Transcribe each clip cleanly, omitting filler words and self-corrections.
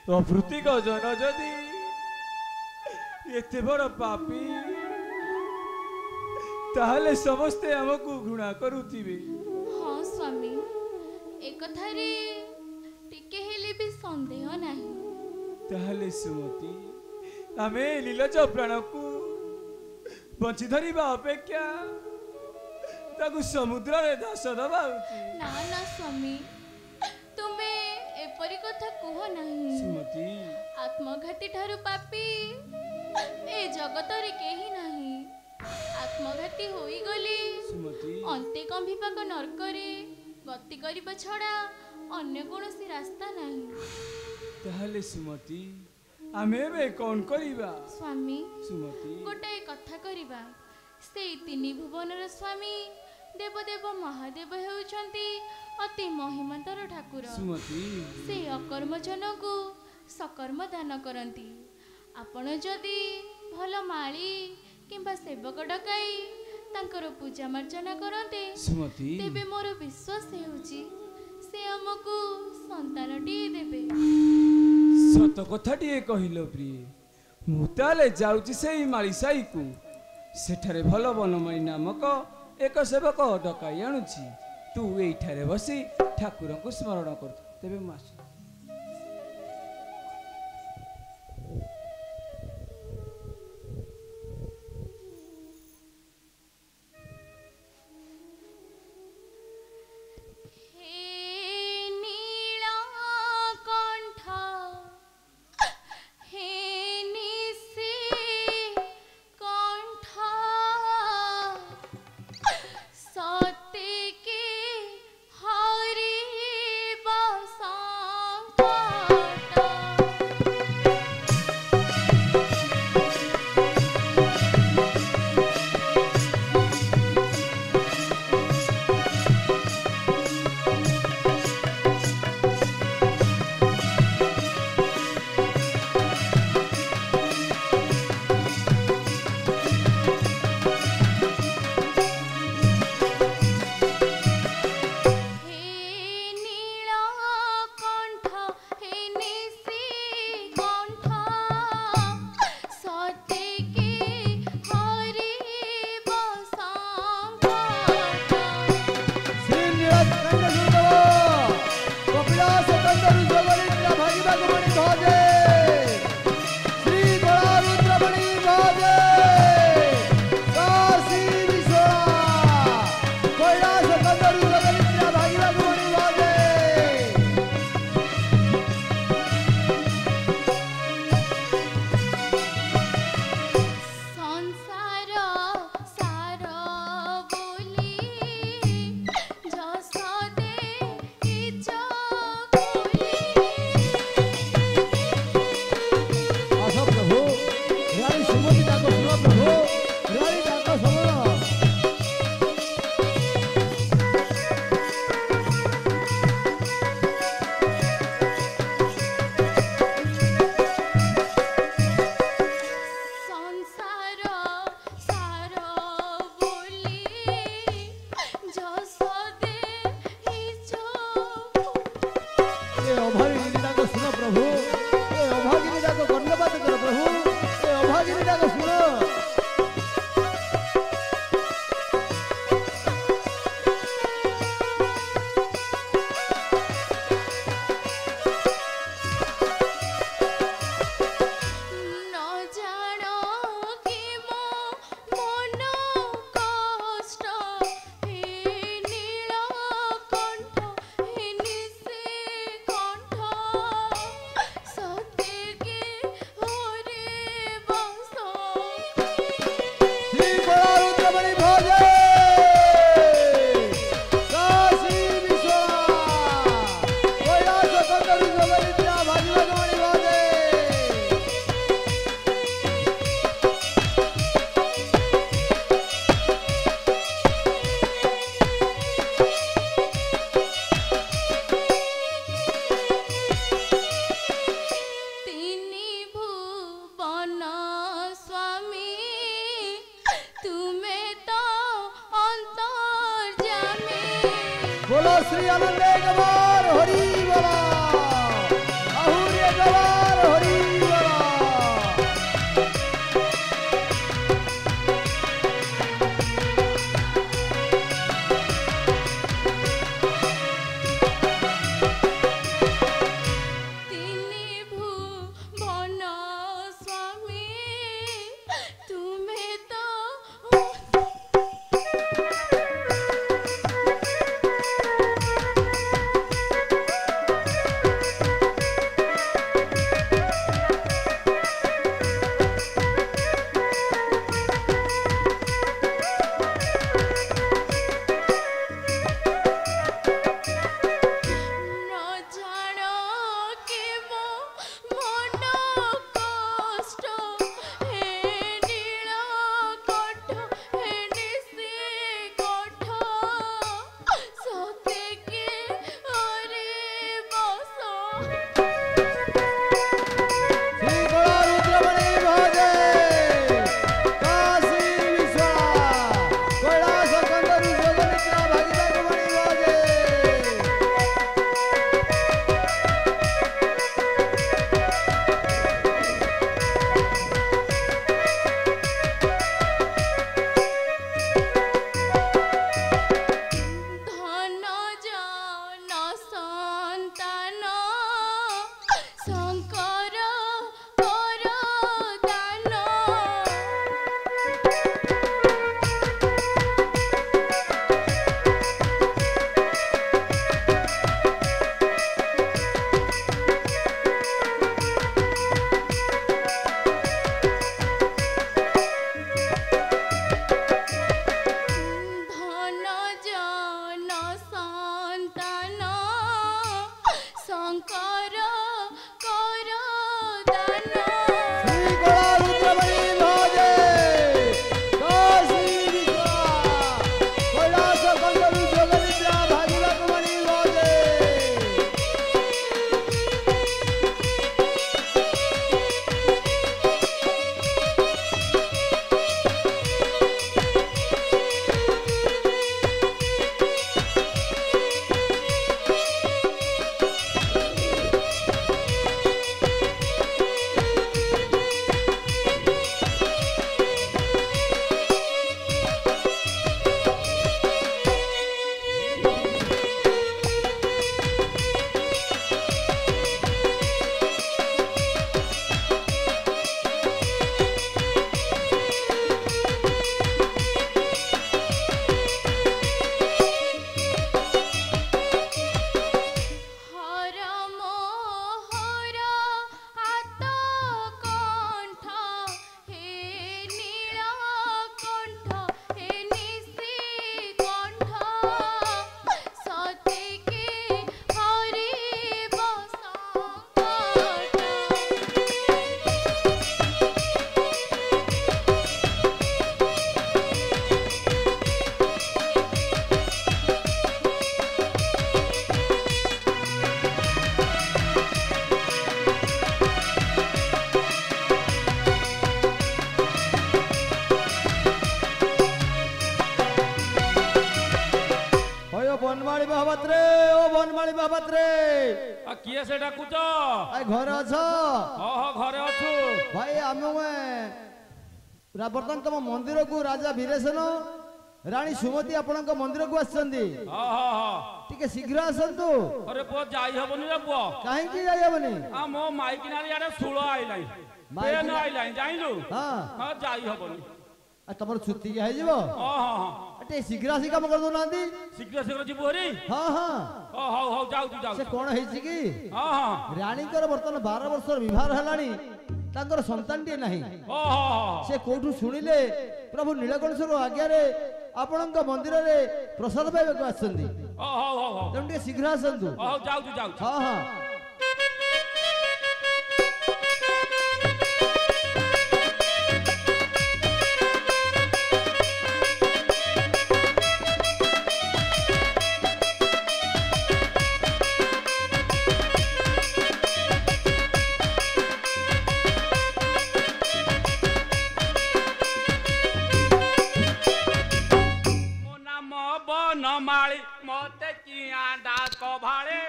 प्रभृति जन जदि एते बड़ पापी ताहले समस्ते हमको घृणा करुथिबे। हाँ स्वामी एक कथारे टिके हेले भी संदेह नहीं। ताहले सुमति आमे नीलज प्राण को बंची धरिबा अपेक्षा ताकु समुद्र रे दास दबा उचित। ना ना स्वामी तुमे एपरी कथा कह नहीं। सुमति आत्मघाती ठारू पापी ए जगत रे केही नहीं। आत्मघाती होई गली सुमति अंते कंभिपाक नरक रे गति करिबा छडा अन्य कोनोसी रास्ता नहीं। ताहले सुमति आमे बे कोन करिबा। स्वामी सुमति गोटे कथा करिबा से तीनी भुवनर स्वामी देवदेव महादेव हेउछंती अति महिमातर ठाकुर। सुमति से अकर्म जन को सकर्म दान करंती। आपण जदि भल माली किंबा सेवक डकाई तांकर पूजा मार्जना करते सुमति तेबे मोर विश्वास हेउची से हमको संतानटी देबे। सत कथाटिए कहिलो प्रिय मुताले जाउची सेई माली साई को ସେଠାରେ ଭଲ ବନମାଳୀ ନାମକ ଏକ ସେବକ ଡକାଇ ଆଣୁଛି। ତୁ ଏଇଠାରେ ବସି ଠାକୁରଙ୍କୁ ସ୍ମରଣ କରୁଛୁ। ତେବେ ମୁଁ ଆସୁଛି। बोलो श्री आनंदे गवार हरि बोला आहुरे गवार हरि बोला। ओयो बनमाली महापात्रे ओ बनमाली महापात्रे किए से डाकुच आइ घर अछ घरे अच्छु भाई आमे बर्तमान तुम मंदिर को राजा वीरेशन रानी सुमति आपणक मंदिर को आछंदी टिके शीघ्र आसंतु अरे पुआ जाई हबनी रे पुआ काहे की जाई हबनी आ मो माइकिनारी आडे सुळो आइलाई पेन आइलाई जाइलु हां जाई हबनी आ तमर छुट्टी के आइजबो अटे शीघ्र आसी काम कर दो नांदी शीघ्र शीघ्र जीबो हरी हां हां हो जाऊ तू जाऊ से कोन हेछि की हां रानी कर बर्तन 12 वर्ष विवाह हलानी तांकर संतान टे नाही से कोठु सुनिले प्रभु नीलकंठेश्वर आज्ञा रे आपणक मंदिर रे प्रसाद पाइबा को आछंदी तुम टे शीघ्र आसंतु जाऊ तू जाऊ हां हां माली मते किया डाक भाड़े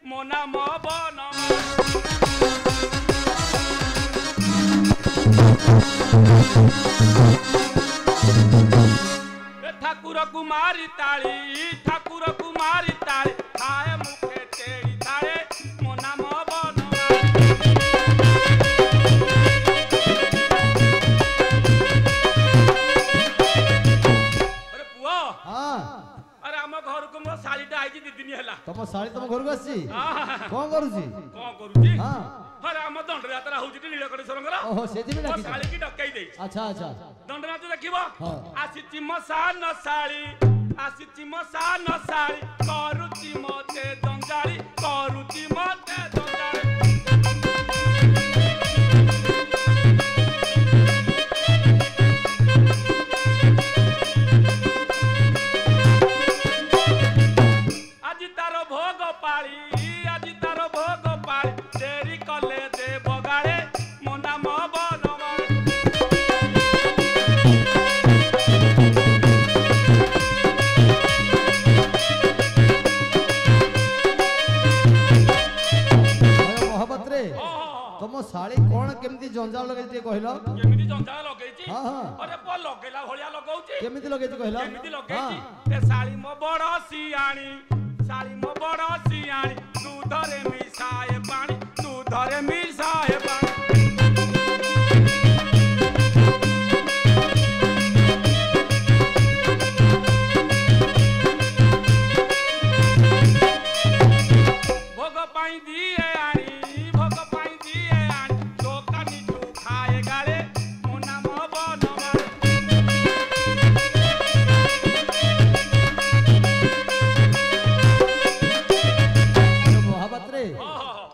मोना मो बन ठाकुर कुमारी ताली खाए मुखे तेरी ताले मोना मो बन अरे पुआ हां घर को मो सालीटा आइजी दी दिन हला तम साली तम घर को आसी कोन करूची हां अरे हम दंड यात्रा होउची नीलकंठेश्वर गर ओहो सेति में डाकी साली की डकाई दे अच्छा अच्छा दंड नाच देखिबो आसीची मसान साली करूची मते जंजाली আজি তার ভোগ পালি দেরি কলে দে বগাড়ে মো নাম বনমালী महापात्रे तुम साली कोन केमती जंजाल लगैती कहलो केमिति जंजाल लगैची अरे पो लगैला भलिया लगौची केमिति लगैती कहलो केमिति लगैची ए साली मो बड़ सियाणी दूधरे मिसाए पानी भोग पाई दिए आनी दोकानी तू खाए गाले मो नाम बनमाली महापात्रे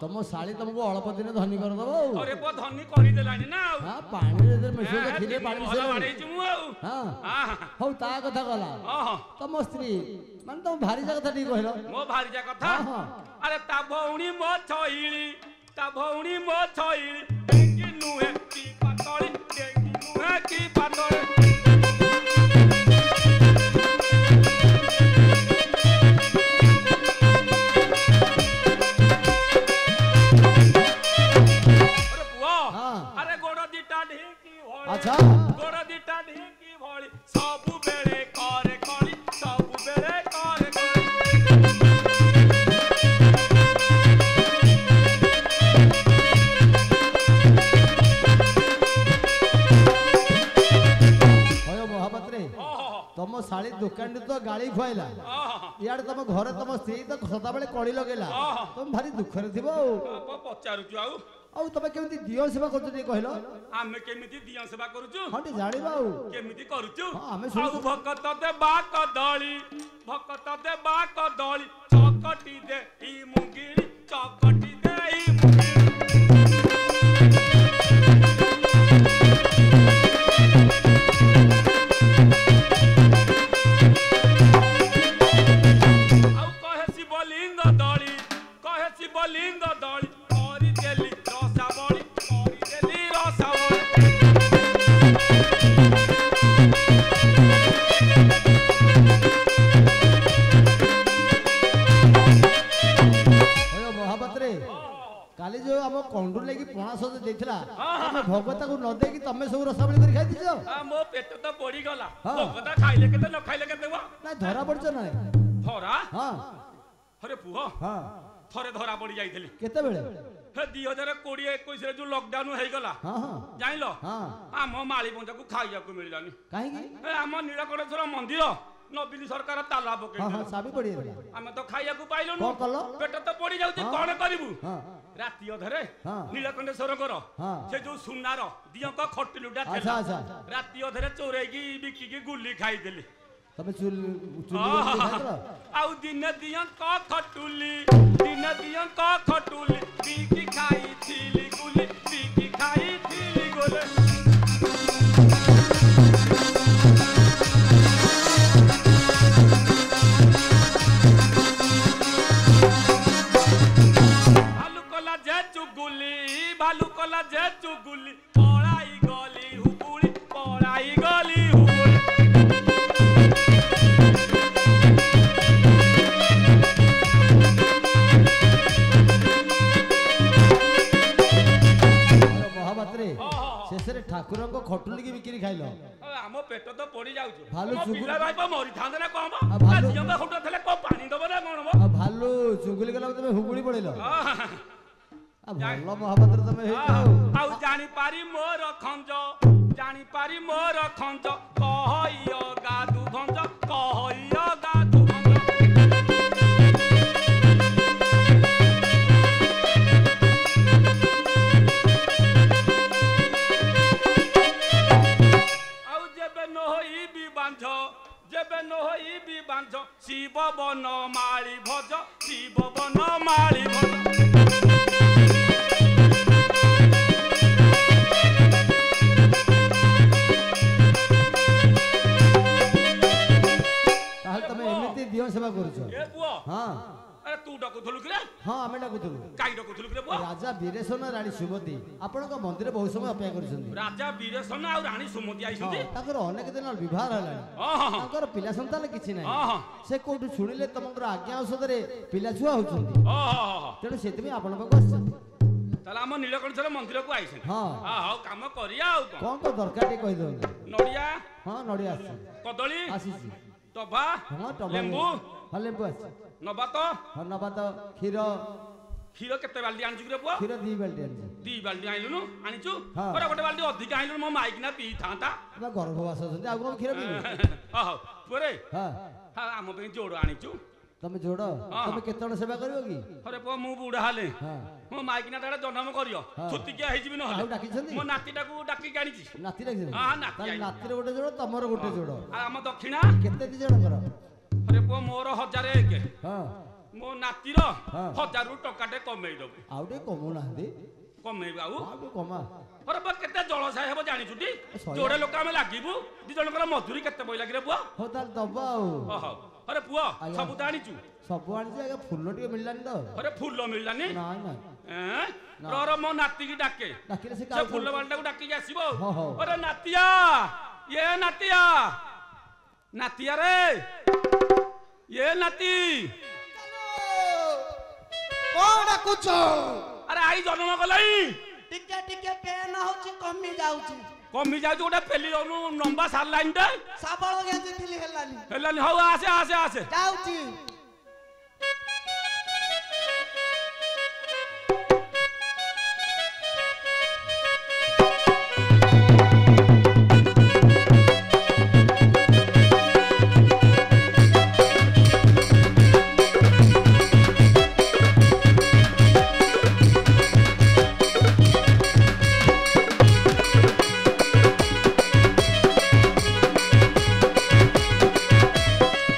तुम साली तुमको अल्प दिन धनी कर दबो अरे पो धनी करी देलानी ना हां पानी रे मिसो के खिले पानी से बाड़ेची मु हां हो ता कथा गला तुम स्त्री मान तुम भारी जा कथा नहीं कहलो मो भारी जा कथा अरे ता भौणी मो छइली डेंगी नुहे की पातली अच्छा गोड़ दिटा ढेकी भली सबु बेले करे करी महापात्रे तुम साली दुकान तो गाड़ी खुआला यार तुम घर तुम स्त्री तो सदा बेले कड़ी लगेला तुम भारी दुख रे थिबो पचारुचु आउ तबे केमिति दियो सेवा करछु ती कहलो आमे केमिति दियो सेवा करूछु हटे जानिबा आउ केमिति करूछु आमे आउ भक्त देबा कदली चकटी दे ई मुंगिरी चकटी दे ई आउ कहे शिवलिंग दली करी देली रसावली कंडू लेकी पणा सज देथिला तमे भगवता को न देकी तमे सब रसावली कर खाइ दिछो मो पेट तो पड़ी गला भगवता खाइले केते न खाइले केते बा ना धरा पड़छ ना धरा हां अरे पुओ हां थरे धरा पड़ी जाइथिली केते बेले हे 2020 21 रे जो लॉकडाउन हे गला हां हां जानिलो हां आम माली बंजा को खाइया को मिललानी काहे की ए आम नीलकंठेश्वर मंदिर नबीन सरकार ताला पके हां हां साबी पड़ी आमे तो खाइया को पाइलो को कलो पेट तो पड़ी जाउती कोन करिवु हां राती अधरे हां नीलकंठेश्वर कर हां से जो सुनार दियंक खटिलुडा अच्छा अच्छा राती अधरे चोरै की बिकी की गुल्ली खाई देली तमे चुल खाइलो आउ दिन दियंक खटुली बिकी खाई थीली गुल्ली बिकी खाई थीली गोले भालू कला जे चुगुली पड़ाई गली हुकुली पड़ाई गली हुकुली महाभात्रे शेषरे ठाकुर को खटुली की बिक्री खाइलो आम पेट तो पड़ी जाउछ भालू पिला भाई पर मरि थांदे ना कम भालू जियंबा हुट थले को पानी दबो ना कोन भालू चुगुली गला तमे हुकुली पड़िलो भल महाभात्र तमे आउ जानी पारी मोर खंज कहइयो गादू भंज कहइयो गादू भंज आउ जेबे नहई बि बांझ शिव बन माळी भज शिव बन माळी भज दियो सेवा करूछ ए पुओ हां अरे तू डकुथलु कि रे हां हमें डकुथलु काई डकुथलु कि रे पुओ राजा वीरेशन रानी सुमति आपण को मंदिर बहुत समय अपेक्षा करिसथि राजा वीरेशन आ रानी सुमति आइसथि ताकर अनेक दिन विवाह हला हां ताकर पिला संतान किछि नै हां से कोठु सुनिले तमकर आज्ञा औषध रे पिला छुआ होछथि हां तेनु सेतमी आपण को आछथि ताला हम नीलकंठेश्वर मंदिर को आइछन हां हां काम करिया आ कोन को दरकार के कहि दो नडिया हां नडिया आछि कदली आसीछि टबा हां टबा लेंबू हां लेंबू आछि नबात हां नबात खीर केते बाल्टी आनिछु रे पुओ खीर 2 बाल्टी आछि 2 बाल्टी आइलुनु आनिछु हां पर गोटे बाल्टी अधिक आइलुनु म माइक ना पी थांता बा गर्भवास होते आ को खीर पी हां पुरे हां हां हम पे जोड़ आनिछु तमे जोड़ तमे केतण सेवा करबो की अरे पुओ मु बुढ़ा हाले हां मो माइक ना दाडा जन्म करियो छुती किया हेजि बिनो आउ डाकी छथि मो नातीटा को डाकी कानिछि नाती डाकी हां नाती ताल नाती रे गोटे जोड़ तमर गोटे जोड़ आ हम दक्षिणा केते दी जण कर अरे पुओ मोर 1001 हां मो नातीर 1000 रु टकाटे कमेई दबे आउ डे कमो ना दे कमेई बाबू आउ डे कमा अरे बा केते जळसाय हेबो जानि छुटी जोड़े लोक आमे लागिबु दी जनकर मधुरी केते पई लागिरे पुओ हो ताल दबा आउ ओहो अरे पुओ सब दानिचु सब आनी जे आगे फुल्लो टिके मिललानी तो अरे फूल मिललानी नाय नाय रर मो नाती की डाके डाकिले से से फूल बालटा को डाकी आसीबो हो हो अरे नातिया ये नातिया नातिया रे ये नाती कोन डाकुछ अरे आई जन्म गलाई टिके टिके पेन होची कमी जाउची कमी जाउ गोटे फेली जाउनु लंबा सार लाइन दे साबळ गेंदी थिली हेलानी हेलानी हो आसे आसे आसे जाउची